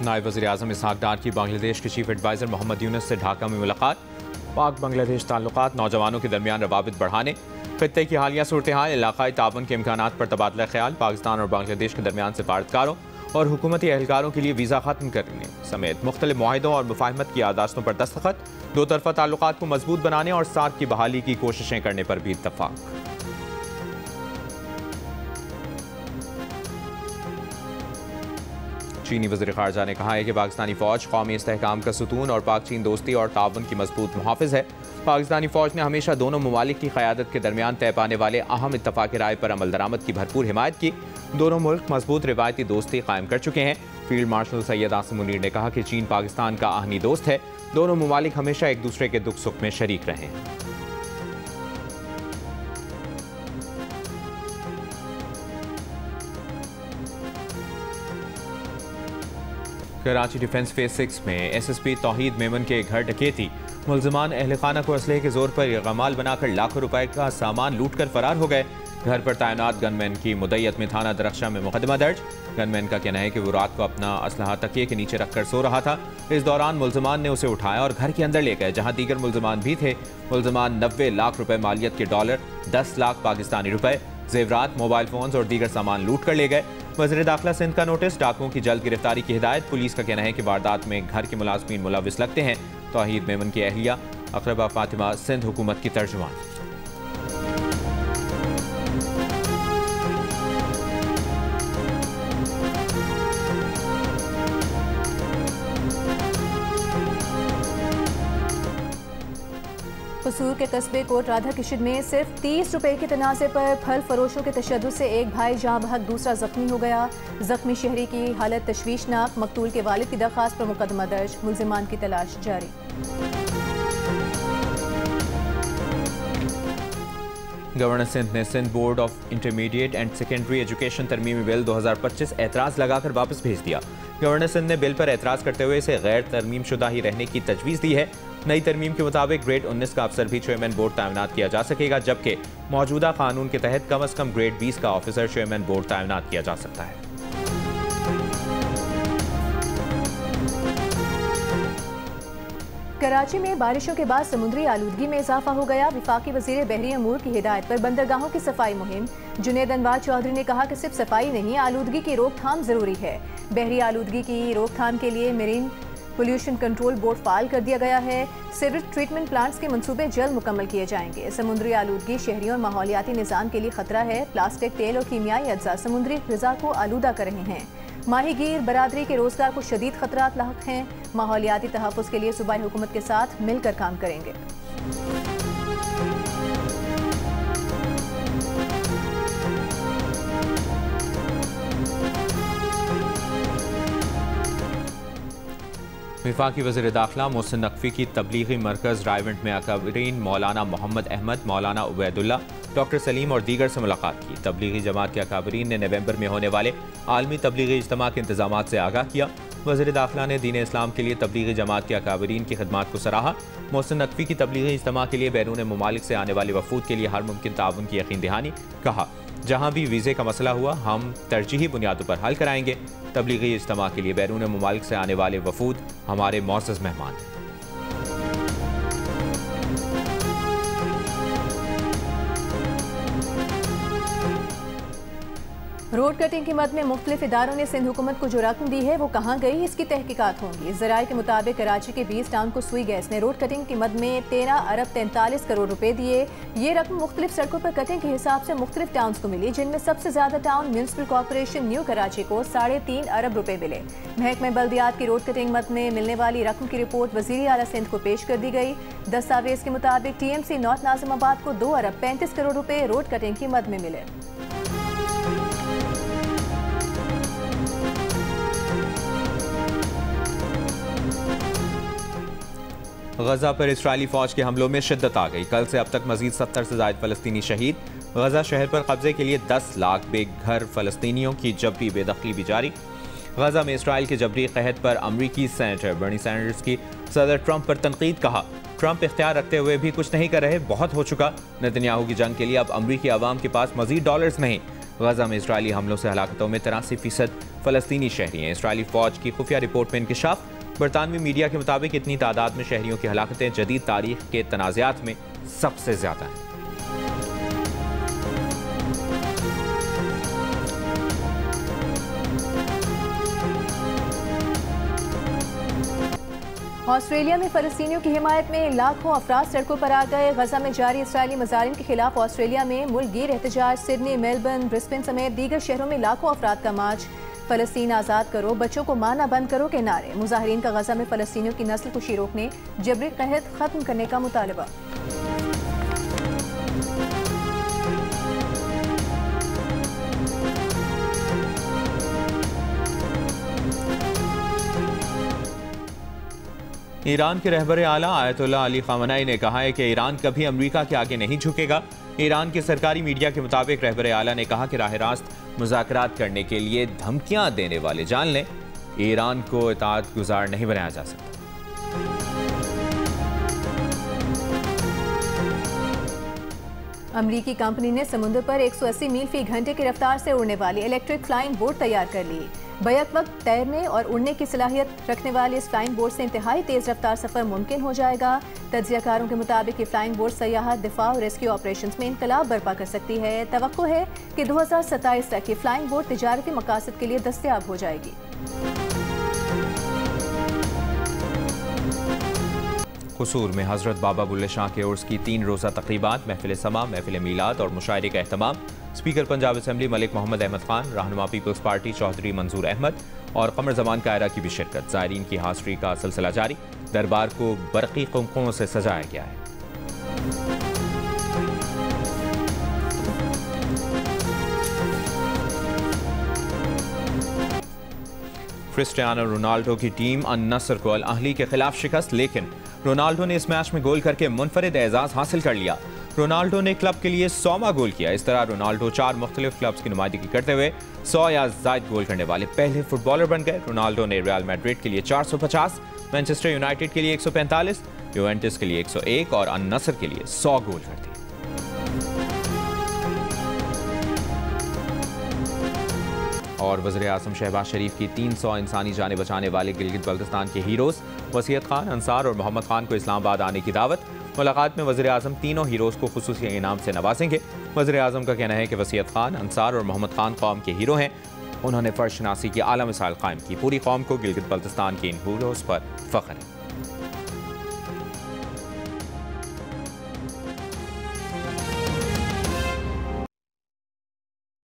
नायब वज़ीर-ए-आज़म इसहाक डार की बांग्लादेश के चीफ एडवाइज़र मोहम्मद यूनुस से ढाका में मुलाकात। पाक बांग्लादेश ताल्लुकात नौजवानों के दरमियान रवाबित बढ़ाने, खित्ते की हालिया सूरत हाल, इलाकाई ताउन के इम्कानात पर तबादला ख्याल, पाकिस्तान और बांग्लादेश के दरमियान सिफारतकारों और हुकूमती एहलकारों के लिए वीज़ा ख़त्म करने समेत मुख्तलिफ मुआहिदों और मुफाहमत की यादाश्तों पर दस्तखत, दो तरफ़ा ताल्लुकात को मजबूत बनाने और साथ की बहाली की कोशिशें करने पर भी इत्तफ़ाक़। चीनी वज़ीर ख़ारजा ने कहा है कि पाकिस्तानी फ़ौज कौमी इस्तेहकाम का सुतून और पाक चीन दोस्ती और ताउन की मजबूत मुहाफ़िज़ है। पाकिस्तानी फ़ौज ने हमेशा दोनों ममालिक की क़यादत के दरमियान तय पाने वाले अहम इत्तफ़ाक़ राय पर अमल दरामद की भरपूर हिमायत की। दोनों मुल्क मजबूत रिवायती दोस्ती कायम कर चुके हैं। फील्ड मार्शल सैयद आसिम मुनीर ने कहा कि चीन पाकिस्तान का आहनी दोस्त है। दोनों ममालिक हमेशा एक दूसरे के दुख सुख में शरीक रहे हैं। कराची डिफेंस फेज 6 में SSP तौहीद मेमन के घर डकैती, मुल्ज़िमान अहल खाना को असलहे के जोर पर गमाल बनाकर लाखों रुपए का सामान लूट कर फरार हो गए। घर पर तैनात गनमैन की मुद्दत में थाना दरख्शां में मुकदमा दर्ज। गनमैन का कहना है कि वो रात को अपना असलहा तकिए के नीचे रखकर सो रहा था। इस दौरान मुल्ज़िमान ने उसे उठाया और घर के अंदर ले गए, जहां दीगर मुल्ज़िमान भी थे। मुल्ज़िमान 90 लाख रुपए मालियत के डॉलर, 10 लाख पाकिस्तानी रुपए, जेवरात, मोबाइल फोन्स और दीगर सामान लूट कर ले गए। वज़ीर दाखिला सिंध का नोटिस, डाकुओं की जल्द गिरफ्तारी की हिदायत। पुलिस का कहना है कि वारदात में घर के मुलाज़मीन मुलविस लगते हैं। तौहीद मेमन की अहलिया अक़रबा फ़ातिमा सिंध हुकूमत की तर्जुमान। कसूर के कस्बे कोट राधा किशन में सिर्फ 30 रुपए के तनाज़े पर फल फरोशों के तशद्दुद से एक भाई जहाँ बहक दूसरा जख्मी हो गया। जख्मी शहरी की हालत तशवीशनाक, मकतूल के वालिद की दरख्वास्त पर मुकदमा दर्ज, मुल्ज़िमान की तलाश जारी। गवर्नर सिंध ने Sindh board of intermediate and secondary education तरमीमी बिल 2025 एतराज़ लगाकर वापस भेज दिया। गवर्नर सिंध ने बिल पर एतराज़ करते हुए इसे गैर तरमीम शुदा ही रहने की तजवीज़ दी है। नई तरमीम के मुताबिक ग्रेड 19 का अफसर भी चेयरमैन बोर्ड तैनात किया जा सकेगा, जबकि मौजूदा कानून के तहत कम अज़ कम ग्रेड 20 का ऑफिसर चेयरमैन बोर्ड तैनात किया जा सकता है। कराची में बारिशों के बाद समुद्री आलूदगी में इजाफा हो गया। वफाकी वज़ीर बहरी अमूर की हिदायत पर बंदरगाहों की सफाई मुहिम। जुनेद अनवार चौधरी ने कहा कि सिर्फ सफाई नहीं, आलूदगी की रोकथाम जरूरी है। बहरी आलूदगी की रोकथाम के लिए मेरीन पोल्यूशन कंट्रोल बोर्ड फाल कर दिया गया है। सीवरेज ट्रीटमेंट प्लांट्स के मंसूबे जल्द मुकम्मल किए जाएंगे। समुद्री आलूदगी शहरियों और माहौलियाती निज़ाम के लिए खतरा है। प्लास्टिक, तेल और कीमियाई अज्जा समुद्री ग़िज़ा को आलूदा कर रहे हैं। माहीगीर बरादरी के रोजगार को शदीद खतरात लाहक हैं। माहौलियाती तहफ़्फ़ुज़ के लिए सूबाई हुकूमत के साथ मिलकर काम करेंगे। वफाकी वज़ीर दाखिला मोहसिन नकवी की तबलीगी मरकज़ रायवंड में अकाबरीन मौलाना मोहम्मद अहमद, मौलाना उबैदुल्ला, डॉक्टर सलीम और दीगर से मुलाकात की। तबलीगी जमात के अकाबरीन ने नवंबर में होने वाले आलमी तबलीगी इज्तिमा के इंतजामात से आगाह किया। वज़ीर दाखिला ने दीन इस्लाम के लिए तबलीगी जमात के अकाबरीन की खिदमात को सराहा। मोहसिन नकवी की तबलीगी इज्तिमा के लिए बैरून ममालिक से आने वाले वफूद के लिए हर मुमकिन ताउन की यकीन दहानी। कहा, जहाँ भी वीज़े का मसला हुआ हम तरजीही बुनियादों पर हल कराएंगे। तबलीगी इज्तिमा के लिए बैरून ममालिक से आने वाले वफूद हमारे मौज़ज़ मेहमान हैं। रोड कटिंग की मद में मुख्तलिफ इदारों ने सिंध हुकूमत को जो रकम दी है वो कहाँ गई, इसकी तहकीकात होंगी। ज़राए के मुताबिक कराची के 20 टाउन को सुई गैस ने रोड कटिंग की मद में 13 अरब 43 करोड़ रुपए दिए। ये रकम मुख्तलिफ सड़कों पर कटिंग के हिसाब से मुख्तलिफ टाउन को मिली, जिनमें सबसे ज्यादा town municipal corporation new Karachi को 3.5 अरब रुपए मिले। महकमे बल्दियात की रोड कटिंग मद में मिलने वाली रकम की रिपोर्ट वज़ीर आला सिंध को पेश कर दी गई। दस्तावेज के मुताबिक TMC नॉर्थ नाज़िमाबाद को 2 अरब 35 करोड़ रुपए रोड कटिंग की मद में मिले। गजा पर इस्राएली फौज के हमलों में शिद्दत आ गई। कल से अब तक मजीद 70 से ज़ायद फ़लस्तीनी शहीद। गजा शहर पर कब्जे के लिए 10 लाख बेघर फ़लस्तीनियों की जबरी बेदखली भी जारी। गजा में इसराइल के जबरी कहत पर अमरीकी सेनेटर बर्नी सैंडर्स की सदर ट्रंप पर तनकीद। कहा, ट्रंप इख्तियार रखते हुए भी कुछ नहीं कर रहे, बहुत हो चुका। नेतन्याहू की जंग के लिए अब अमरीकी अवाम के पास मजीद डॉलर्स नहीं। गजा में इसराइली हमलों से हलाकतों में 83% फ़लस्तीनी शहरी हैं। इसराइली फ़ौज की खुफिया रिपोर्ट में इंकशाफ। बरतानवी मीडिया के मुताबिक इतनी तादाद में शहरियों की हलाकतें जदीद तारीख के तनाज़ात में सबसे ज़्यादा हैं। ऑस्ट्रेलिया में फ़लस्तीनियों की हिमायत में लाखों अफराद सड़कों पर आ गए। गजा में जारी इसराइली मज़ालिम के खिलाफ ऑस्ट्रेलिया में मुल्क गिर एहतजाज। सिडनी, मेलबर्न, ब्रिस्बेन समेत दीगर शहरों में लाखों अफराद का मार्च। फ़लस्तीन आज़ाद करो, बच्चों को मारना बंद करो के नारे। मुजाहिरीन का गजा में फ़लस्तीनियों की नस्ल कुशी रोकने, जबरी कहत खत्म करने का मुतालबा। ईरान के रहबर आला आयतुल्लाह अली ख़ामनेई ने कहा है कि ईरान कभी अमेरिका के आगे नहीं झुकेगा। ईरान के सरकारी मीडिया के मुताबिक रहबर आला ने कहा कि राह रास्त मुज़ाकरात करने के लिए धमकियां देने वाले जान लें, ईरान को इताअत गुजार नहीं बनाया जा सकता। अमरीकी कंपनी ने समुद्र पर 180 मील फी घंटे की रफ्तार से उड़ने वाली इलेक्ट्रिक फ्लाइंग बोट तैयार कर ली। बैक वक्त तैरने और उड़ने की सलाहियत रखने वाली इस फ्लाइंग बोट से इंतहाई तेज रफ्तार सफर मुमकिन हो जाएगा। तज्जियाकारों के मुताबिक ये फ्लाइंग बोट सयाहत, दिफा और रेस्क्यू ऑपरेशंस में इनकलाब बर्पा कर सकती है। तवक्को है कि 2027 तक ये फ्लाइंग बोट तिजारती मकासद के लिए दस्तयाब हो जाएगी। कसूर में हज़रत बाबा बुल्ले शाह के उर्स की 3 रोज़ा तक़रीबात, महफिल समा, महफिल मीलाद और मुशायरे का एहतमाम। स्पीकर पंजाब असम्बली मलिक मोहम्मद अहमद खान, रहनुमा पीपल्स पार्टी चौधरी मंजूर अहमद और कमर जमान कायरा की भी शिरकत। ज़ायरीन की हाज़री का सिलसिला जारी। दरबार को बरक़ी कुमकुमों से सजाया गया है। क्रिस्टियानो रोनाल्डो की टीम अन-नस्र को अल-अहली के खिलाफ शिकस्त, लेकिन रोनाल्डो ने इस मैच में गोल करके मुनफरिद एजाज हासिल कर लिया। रोनाल्डो ने क्लब के लिए 100वां गोल किया। इस तरह रोनाल्डो 4 मुख्तलिफ क्लब्स की नुमाइंदगी करते हुए 100 या ज़ायद गोल करने वाले पहले फुटबॉलर बन गए। रोनाल्डो ने रियल मैड्रिड के लिए 450, मैनचेस्टर यूनाइटेड के लिए 145, यूवेंटस के लिए 101 और अन-नस्र के लिए 100 गोल कर दिए। और वज़ीर-ए-आज़म शहबाज शरीफ की 300 इंसानी जानें बचाने वाले गिलगित बल्तिस्तान के हीरोज़ वसीयत खान, अंसार और मोहम्मद खान को इस्लामाबाद आने की दावत। मुलाकात में वज़ीर-ए-आज़म तीनों हीरोज़ को खुसूसी इनाम से नवाजेंगे। वज़ीर-ए-आज़म का कहना है कि वसीयत खान, अंसार और मोहम्मद खान कौम के हीरो हैं। उन्होंने फ़र्श शनासी की आला मिसाल कायम की। पूरी कौम को गिलगित बल्तिस्तान के इन हीरोज़ पर फ़ख्र है।